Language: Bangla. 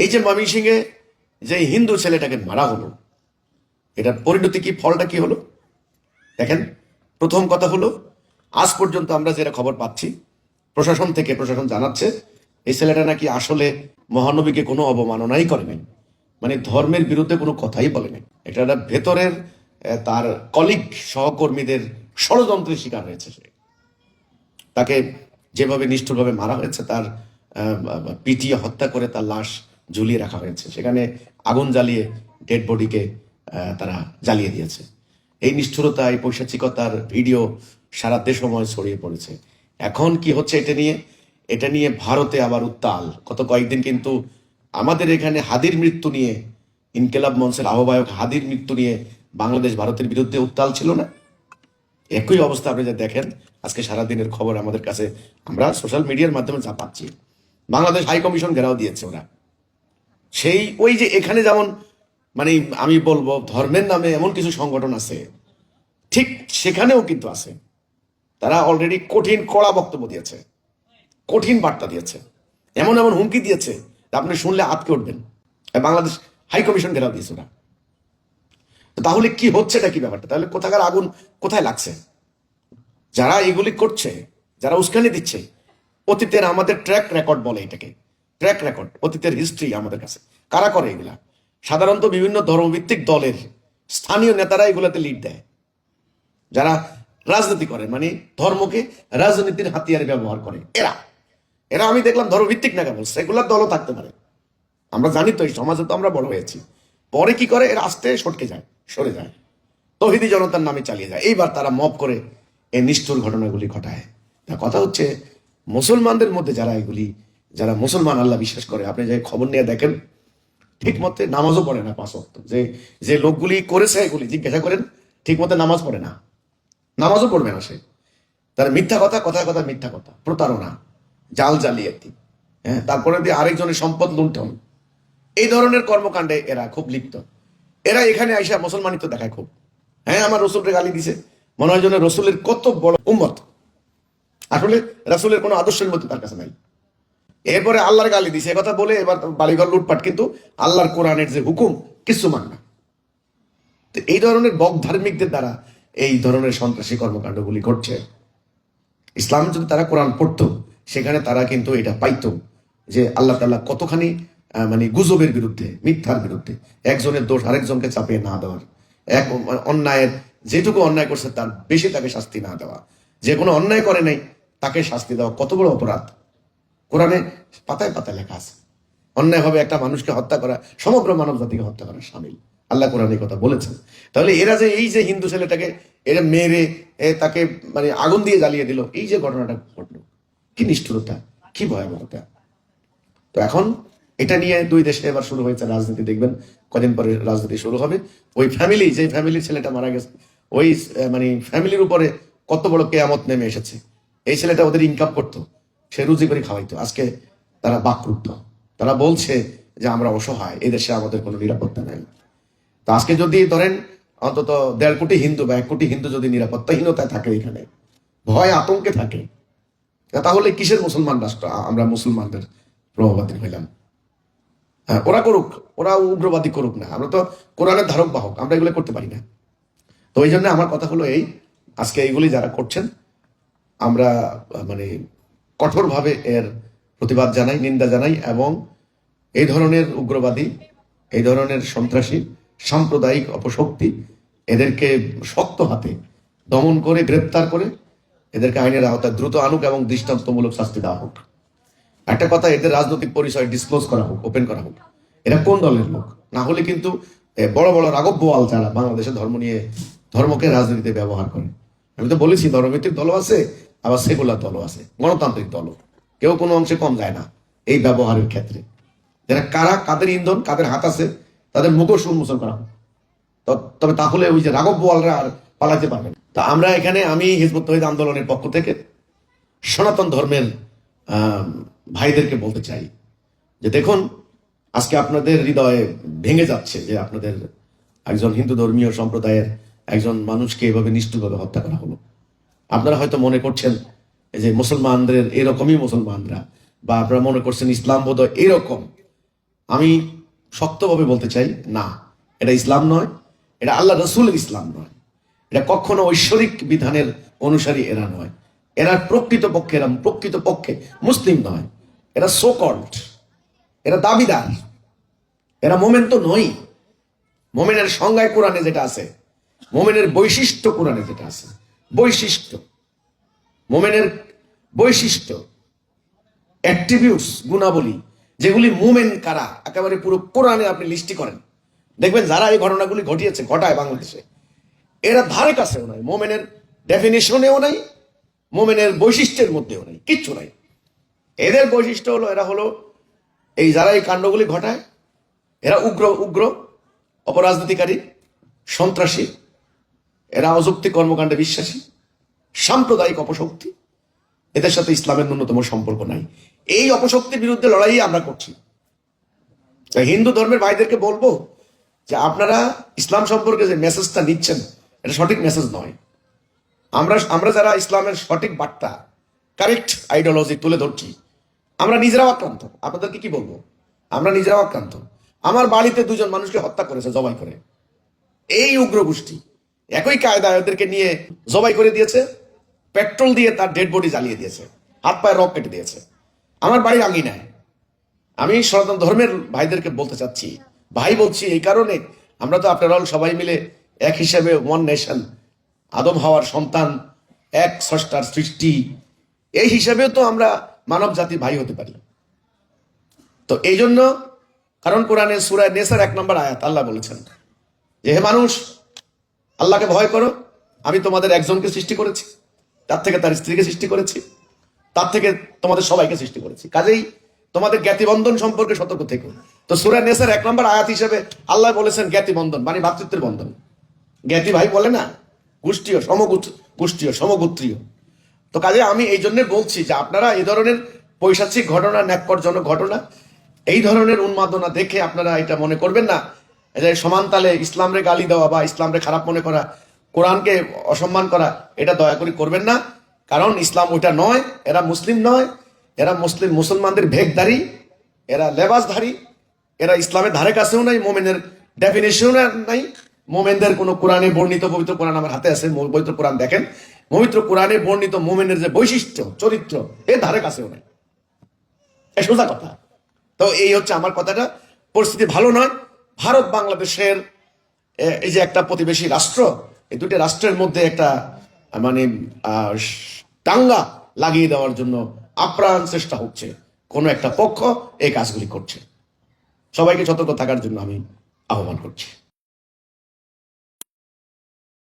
এই যে ময়মনসিংহে যে হিন্দু ছেলেটাকে মারা হলো, এটার পরিণতি কি, ফলটা কি হলো দেখেন। প্রথম কথা হলো, আজ পর্যন্ত আমরা যেটা খবর পাচ্ছি প্রশাসন জানাচ্ছে এই ছেলেটা নাকি আসলে মহানবীকে কোনো অবমাননাই করেনি, মানে ধর্মের বিরুদ্ধে কোনো কথাই বলেনি। এটা একটা ভেতরের তার কলিগ সহকর্মীদের ষড়যন্ত্রের শিকার হয়েছে সে। তাকে যেভাবে নিষ্ঠুরভাবে মারা হয়েছে, তার পিটিয়ে হত্যা করে তার লাশ ঝুলিয়ে রাখা হয়েছে, সেখানে আগুন জ্বালিয়ে ডেড বডিকে তারা জ্বালিয়ে দিয়েছে। এই নিষ্ঠুরতা, এই পৈশাচিকতার ভিডিও সারা দেশময় ছড়িয়ে পড়েছে। এখন কি হচ্ছে এটা নিয়ে ভারতে আবার উত্তাল। গত কয়েকদিন কিন্তু আমাদের এখানে হাদির মৃত্যু নিয়ে, ইনকিলাব মঞ্চের আহ্বায়ক হাদির মৃত্যু নিয়ে বাংলাদেশ ভারতের বিরুদ্ধে উত্তাল ছিল না? একই অবস্থা আপনি যা দেখেন আজকে সারাদিনের খবর আমাদের কাছে, আমরা সোশ্যাল মিডিয়ার মাধ্যমে যা পাচ্ছি, বাংলাদেশ হাই কমিশন ঘেরাও দিয়েছে ওরা। সেই ওই যে এখানে যেমন মানে আমি বলবো ধর্মের নামে এমন কিছু সংগঠন আছে, ঠিক সেখানেও কিন্তু আছে। তারা অলরেডি কঠিন কড়া বক্তব্য দিয়েছে, কঠিন বার্তা দিয়েছে, এমন এমন হুমকি দিয়েছে আপনি শুনলে আটকে উঠবেন। বাংলাদেশ হাই কমিশন ঘেরাও দিয়েছে ওরা। তাহলে কি হচ্ছে, এটা কি ব্যাপারটা? তাহলে কোথাকার আগুন কোথায় লাগছে? যারা এগুলি করছে, যারা উস্কানি দিচ্ছে, অতীতের আমাদের ট্র্যাক রেকর্ড বলে এটাকে, ট্র্যাক রেকর্ড, অতীতের হিস্ট্রি আমাদের কাছে। কারা করে এগুলা? সাধারণত বিভিন্ন ধর্মভিত্তিক দলের স্থানীয় নেতারা এগুলাতে লিড দেয়, যারা রাজনীতি করে, মানে ধর্মকে রাজনীতির হাতিয়ারে ব্যবহার করে। এরা আমি দেখলাম ধর্মভিত্তিক না, কেবল সেকুলার দলও থাকতে পারে। আমরা জানি তো, এই সমাজে তো আমরা বড় হয়েছি। পরে কি করে, এরা আস্তে সরে যায়, তৌহিদি জনতার নামে চালিয়ে যায়। এইবার তারা মব করে এই নিষ্ঠুর ঘটনাগুলি ঘটায়। কথা হচ্ছে মুসলমানদের মধ্যে যারা মুসলমান আল্লাহ বিশ্বাস করে, আপনি যে খবর নিয়ে দেখেন, ঠিক মতে নামাজও পড়ে না 5 ওয়াক্ত। যে লোকগুলি করেছে এগুলি জিজ্ঞাসা করেন, ঠিক মতে নামাজ পড়ে না, নামাজও পড়বে না সে। তার মিথ্যা কথা, কথায় মিথ্যা কথা, প্রতারণা, জাল জালিয়াতি, হ্যাঁ, তারপরে দিয়ে আরেকজনের সম্পদ লুণ্ঠন, এই ধরনের কর্মকাণ্ডে এরা খুব লিপ্ত। এরা এখানে আইসা মুসলমানিত্ব দেখায় খুব। হ্যাঁ, আমার রসুলকে গালি দিছে, মনে হয় যেন রসুলের কত বড় উম্মত, আসলে রসুলের কোনো আদর্শের মধ্যে তার কাছে নাই। এরপরে আল্লাহর গালি দিছে, কথা বলে এবার বাড়িঘর লুটপাট, কিন্তু আল্লাহর কোরআনের যে হুকুম কিছু মান না। তো এই ধরনের বক ধার্মিকদের দ্বারা এই ধরনের সন্ত্রাসী কর্মকাণ্ডগুলি ঘটছে। ইসলাম যদি তারা কোরআন পড়তো, সেখানে তারা কিন্তু এটা পাইতো যে আল্লাহ তাআলা কতখানি মানে গুজবের বিরুদ্ধে, মিথ্যার বিরুদ্ধে, একজনের দোষ আরেকজনকে চাপিয়ে না দেওয়ার, এক অন্যায়ের যেটুকু অন্যায় করছে তার বেশি তাকে শাস্তি না দেওয়া, যে কোনো অন্যায় করে নাই তাকে শাস্তি দেওয়া কত বড় অপরাধ। কোরআনে পাতায় পাতায় লেখা আছে। অন্যায়ভাবে একটা মানুষকে হত্যা করা সমগ্র মানব জাতিকে হত্যা করা শামিল, আল্লাহ কোরআনে কথা বলেছেন। তাহলে এরা যে এই যে হিন্দু ছেলেটাকে এরা মেরে তাকে মানে আগুন দিয়ে জ্বালিয়ে দিল, এই যে ঘটনাটা ঘটলো, কি নিষ্ঠুরতা, কি ভয়াবহতা। তো এখন এটা নিয়ে দুই দেশে এবার শুরু হয়েছে রাজনীতি। দেখবেন কদিন পরে রাজনীতি শুরু হবে। ওই ফ্যামিলি, যে ফ্যামিলির ছেলেটা মারা গেছে, ওই মানে ফ্যামিলির উপরে কত বড় কেয়ামত নেমে এসেছে। এই ছেলেটা ওদের ইনকাম করতো, সে রুজি করে খাওয়াইতো, আজকে তারা বাকরুদ্ধ। তারা বলছে যে আমরা অসহায়, এই দেশে আমাদের কোনো নিরাপত্তা নাই। তো আজকে যদি ধরেন অন্তত 1.5 কোটি হিন্দু বা 1 কোটি হিন্দু যদি নিরাপত্তাহীনতায় থাকে, এখানে ভয় আতঙ্কে থাকে, তাহলে কিসের মুসলমান রাষ্ট্র? আমরা মুসলমানদের প্রভাবাধীন হইলাম। হ্যাঁ, ওরা করুক, ওরা উগ্রবাদী করুক না, আমরা তো কোরআনের ধারক বাহক, আমরা এগুলো করতে পারি না। তো এই জন্য আমার কথা হলো এই, আজকে এইগুলি যারা করছেন আমরা মানে কঠোরভাবে এর প্রতিবাদ জানাই, নিন্দা জানাই, এবং এই ধরনের উগ্রবাদী, এই ধরনের সন্ত্রাসী সাম্প্রদায়িক অপশক্তি, এদেরকে শক্ত হাতে দমন করে, গ্রেপ্তার করে, এদেরকে আইনের আওতায় দ্রুত আনুক এবং দৃষ্টান্তমূলক শাস্তি দেওয়া হোক। একটা কথা, এদের রাজনৈতিক পরিচয় ডিসক্লোজ করা হোক, ওপেন করা হোক, এরা কোন দলের লোক। না হলে কিন্তু বড় বড় রাঘব বোয়াল যারা বাংলাদেশের ধর্ম নিয়ে, ধর্মকে রাজনীতিতে ব্যবহার করে, আমি তো বলেছি ধর্মভিত্তিক দলও আছে, আবার সেকুলার দলও আছে, গণতান্ত্রিক দলও, কেউ কোনো অংশে কম যায় না এই ব্যবহারের ক্ষেত্রে। যারা কাদের ইন্ধন, কাদের হাত আছে, তাদের মুখোশ উন্মোচন করা হোক। তবে তাহলে ওই যে রাঘব বোয়ালরা আর পালাতে পারবে না। তা আমরা এখানে, আমি হিজবুত তৌহিদ আন্দোলনের পক্ষ থেকে সনাতন ধর্মের ভাইদেরকে বলতে চাই যে দেখুন, আজকে আপনাদের হৃদয়ে ভেঙে যাচ্ছে যে আপনাদের একজন হিন্দু ধর্মীয় সম্প্রদায়ের একজন মানুষকে এভাবে নিষ্ঠুরভাবে হত্যা করা হলো। আপনারা হয়তো মনে করছেন যে মুসলমানদের এরকমই মুসলমানরা, বা আপনারা মনে করছেন ইসলাম বোধহয় এরকম। আমি শক্তভাবে বলতে চাই, না, এটা ইসলাম নয়, এটা আল্লাহ রসুলের ইসলাম নয়, এটা কখনো ঐশ্বরিক বিধানের অনুসারী এরা নয়, এরা প্রকৃতপক্ষে মুসলিম নয়, এরা সো কল্ড, এরা দাবিদার, এরা মোমেন তো নয়। মোমেনের সংজ্ঞায় কোরআনে যেটা আছে, মোমেনের বৈশিষ্ট্য কোরআনে যেটা আছে, বৈশিষ্ট্য, মোমেনের বৈশিষ্ট্য, অ্যাট্রিবিউটস, গুণাবলী, যেগুলি মোমেন কারা একেবারে পুরো কোরআনে আপনি লিস্টি করেন, দেখবেন যারা এই ঘটনাগুলি ঘটায় বাংলাদেশে, এরা ধারে কাছেও নাই, মোমেনের ডেফিনেশনেও নাই, মোমেনের বৈশিষ্ট্যের মধ্যেও নাই, কিচ্ছু নাই। এদের বৈশিষ্ট্য হলো, এরা হলো এই যারা এই কাণ্ডগুলি ঘটায়, এরা উগ্র অপরাজনীতিকারী, সন্ত্রাসী, এরা অযৌক্তিক কর্মকাণ্ডে বিশ্বাসী, সাম্প্রদায়িক অপশক্তি, এদের সাথে ইসলামের ন্যূনতম সম্পর্ক নাই। এই অপশক্তির বিরুদ্ধে লড়াই আমরা করছি। তাই হিন্দু ধর্মের ভাইদেরকে বলবো যে আপনারা ইসলাম সম্পর্কে যে মেসেজটা নিচ্ছেন, এটা সঠিক মেসেজ নয়। আমরা যারা ইসলামের সঠিক বার্তা, কারেক্ট আইডিওলজি তুলে ধরছি, আমরা নিজেরাও আক্রান্ত। আপনাদেরকে কি বলবো, আমরা নিজেরাও আক্রান্ত। আমার বাড়িতে 2জন মানুষকে হত্যা করেছে জবাই করে, এই উগ্র গোষ্ঠী একই কায়দায় ওদেরকে নিয়ে জবাই করে দিয়েছে, পেট্রোল দিয়ে তার ডেড বডি জ্বালিয়ে দিয়েছে, হাত পায়ে রক কেটে দিয়েছে আমার বাড়ির আঙিনায়। আমি সনাতন ধর্মের ভাইদেরকে বলতে চাচ্ছি, ভাই বলছি এই কারণে, আমরা তো আপনারা সবাই মিলে এক হিসাবে ওয়ান নেশন, আদম হাওয়ার সন্তান, এক স্রষ্টার সৃষ্টি, এই হিসাবেও তো আমরা মানব জাতি ভাই হতে পারি। তো এই জন্য, কারণ কোরআনে সূরা নেসার 1 নম্বর আয়াত আল্লাহ বলেছেন যে হে মানুষ, আল্লাহকে ভয় করো, আমি তোমাদের একজনকে সৃষ্টি করেছি, তার থেকে তার স্ত্রীকে সৃষ্টি করেছি, তার থেকে তোমাদের সবাইকে সৃষ্টি করেছি, কাজেই তোমাদের জ্ঞাতিবন্ধন সম্পর্কে সতর্ক থেকো। তো সূরা নেসার 1 নম্বর আয়াত হিসেবে আল্লাহ বলেছেন জ্ঞাতিবন্ধন মানে ভ্রাতৃত্বের বন্ধন। জ্ঞাতি ভাই বলে না, গোষ্ঠীয় সমগোত্রীয়। তো কাজে আমি এই জন্য বলছি যে আপনারা এই ধরনের পৈশাচিক ঘটনা, ন্যাক্করজনক ঘটনা, এই ধরনের উন্মাদনা দেখে আপনারা এটা মনে করবেন না যে সমানতালে ইসলামরে গালি দেওয়া বা ইসলামরে খারাপ মনে করা, কোরআনকে অসম্মান করা, এটা দয়া করে করবেন না। কারণ ইসলাম ওইটা নয়, এরা মুসলিম নয়, এরা মুসলমানদের ভেকধারী, এরা লেবাসধারী, এরা ইসলামের ধারে কাছেও নাই, মোমেনের ডেফিনেশন নাই। মোমেনদের কোনো কোরআনে বর্ণিত, পবিত্র কোরআন আমার হাতে আছে, পবিত্র কোরআন দেখেন, পবিত্র কোরআনে বর্ণিত মোমেনের যে বৈশিষ্ট্য, চরিত্র, এর ধারে কাছেও নাই, এ সোজা কথা। তো এই হচ্ছে আমার কথাটা। পরিস্থিতি ভালো নয়। ভারত বাংলাদেশের এই যে একটা প্রতিবেশী রাষ্ট্র, এই 2টি রাষ্ট্রের মধ্যে একটা মানে টাঙ্গা লাগিয়ে দেওয়ার জন্য আপ্রাণ চেষ্টা হচ্ছে, কোনো একটা পক্ষ এই কাজগুলি করছে। সবাইকে সতর্ক থাকার জন্য আমি আহ্বান করছি।